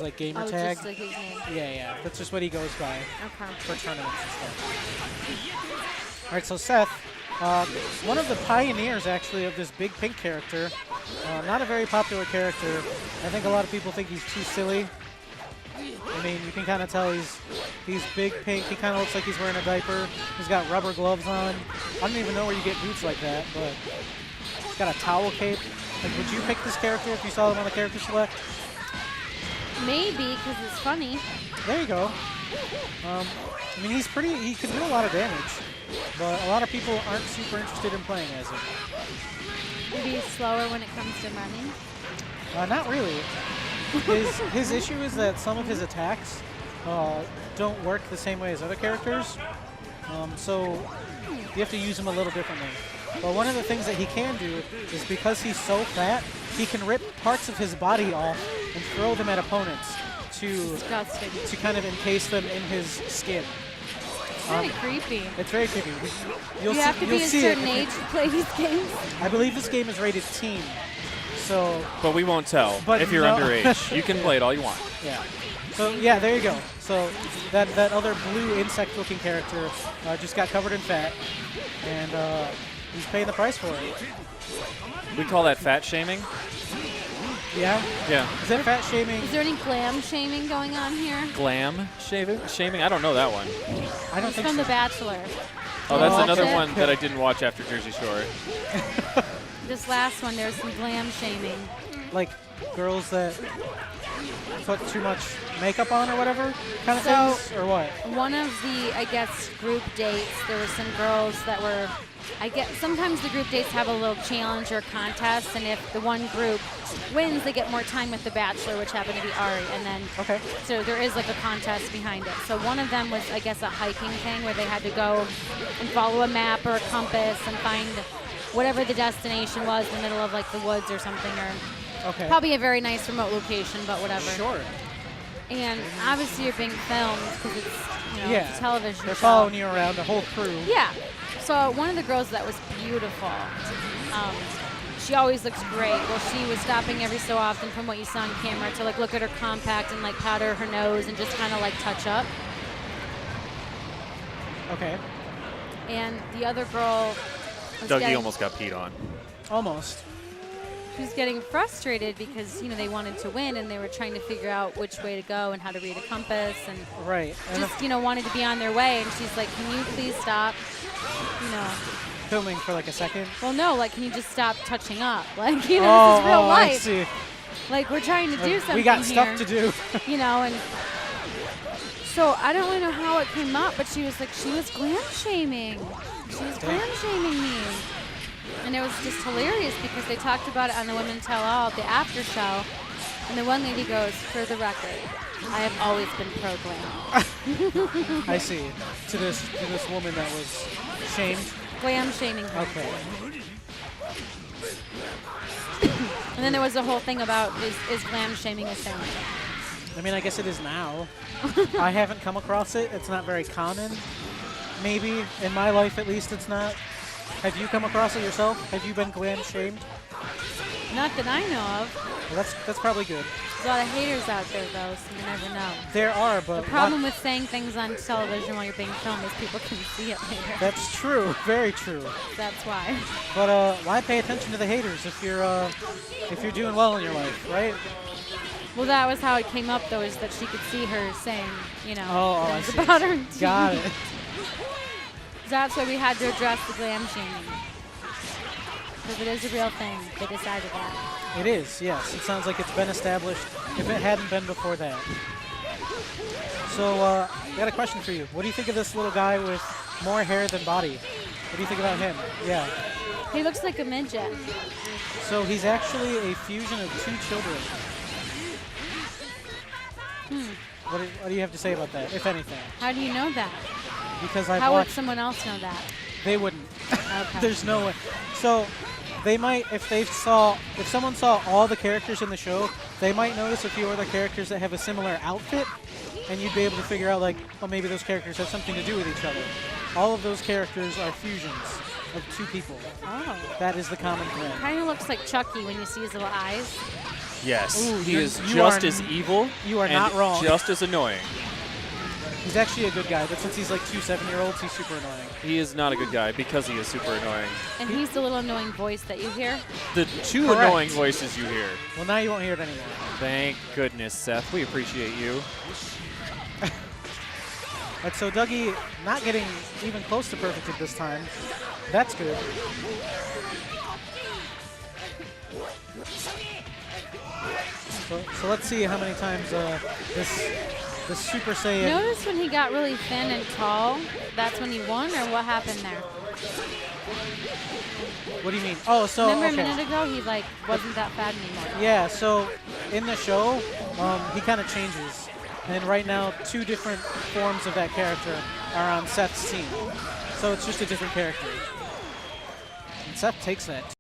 like gamer Oh, tag. just like his name. Yeah. That's just what he goes by Okay. for tournaments and stuff. All right, so Seth, one of the pioneers actually of this big pink character. Not a very popular character. I think a lot of people think he's too silly. I mean, you can kind of tell he's big pink. He kind of looks like he's wearing a diaper. He's got rubber gloves on. I don't even know where you get boots like that, but he's got a towel cape. Like, would you pick this character if you saw him on the character select? Maybe, because it's funny. There you go. I mean, he can do a lot of damage, but a lot of people aren't super interested in playing as him. Maybe he's slower when it comes to running. Not really. His issue is that some of his attacks don't work the same way as other characters, so you have to use him a little differently. But one of the things that he can do is because he's so fat, he can rip parts of his body off and throw them at opponents to kind of encase them in his skin. It's very creepy. It's very creepy. You have to be a certain age to play these games. I believe this game is rated teen. So, but we won't tell if you're underage. You can play it all you want. Yeah. So yeah, there you go. So that other blue insect-looking character just got covered in fat, and he's paying the price for it. We call that fat shaming. Yeah. Yeah. Is that fat shaming? Is there any glam shaming going on here? Glam shaming? I don't know that one. I don't it's think from so. The Bachelor. Oh, that's another one that I didn't watch after Jersey Shore. This last one, there's some glam shaming. Like girls that put too much makeup on or whatever kind of things, or what? One of the, I guess, group dates, there were some girls that were, sometimes the group dates have a little challenge or contest, and if the one group wins, they get more time with The Bachelor, which happened to be Ari, and then, so there is like a contest behind it. So one of them was, I guess, a hiking thing where they had to go and follow a map or a compass and find whatever the destination was in the middle of like the woods or something, or probably a very nice remote location, but whatever. Sure. And obviously you're being filmed because it's, it's a television They're show. following you around, the whole crew. Yeah. So one of the girls that was beautiful, she always looks great. Well, she was stopping every so often from what you saw on camera to like look at her compact and like powder her nose and just kind of like touch up. Okay. And the other girl was Dougie almost got peed on. Almost. She was getting frustrated because, they wanted to win and they were trying to figure out which way to go and how to read a compass and just, wanted to be on their way. And she's like, can you please stop, filming for like a second? Well, no, like, can you just stop touching up? Like, this is real life. I see. Like, we're trying to do something We got here, stuff to do. and so I don't really know how it came up, but she was like, she was glam shaming. She was glam shaming me. And it was just hilarious because they talked about it on the Women Tell All, the after show. And the one lady goes, for the record, I have always been pro-glam. I see. To this woman that was shamed? Glam shaming her. Okay. And then there was a whole thing about, is glam shaming a thing? I mean, I guess it is now. I haven't come across it. It's not very common. Maybe. In my life, at least, it's not. Have you come across it yourself? Have you been glam shamed? Not that I know of. Well, that's probably good. There's a lot of haters out there, though, so you never know. There are, but... The problem with saying things on television while you're being filmed is people can see it later. That's true. Very true. That's why. But why pay attention to the haters if you're doing well in your life, right? Well, that was how it came up, though, is that she could see her saying, things I see. about her. Got it. That's why we had to address the glam shaming. Because it is a real thing. They decided that. It is, yes. It sounds like it's been established if it hadn't been before that. So, I got a question for you. What do you think of this little guy with more hair than body? What do you think about him? Yeah. He looks like a midget. So he's actually a fusion of two children. What do you have to say about that, if anything? How do you know that? Because How would someone else know that? They wouldn't. Okay. There's no way. So they might, if someone saw all the characters in the show, they might notice a few other characters that have a similar outfit, and you'd be able to figure out like, well, maybe those characters have something to do with each other. All of those characters are fusions of two people. Oh. That is the common thread. Kind of looks like Chucky when you see his little eyes. Yes, Ooh, he you're- is you just are as evil. you are and not wrong. Just as annoying. He's actually a good guy, but since he's like 2 7-year-olds, he's super annoying. He is not a good guy because he is super annoying. And he's the little annoying voice that you hear. The two Correct. annoying voices you hear. Well, now you won't hear it anymore. Thank goodness, Seth. We appreciate you. All right, so Dougie not getting even close to perfect at this time. That's good. So let's see how many times this Super Saiyan. Notice when he got really thin and tall, that's when he won, or what happened there? What do you mean? Oh, so Remember okay. a minute ago, he like wasn't that fat anymore. Yeah, so in the show, he kind of changes. And right now, 2 different forms of that character are on Seth's team. So it's just a different character. And Seth takes that.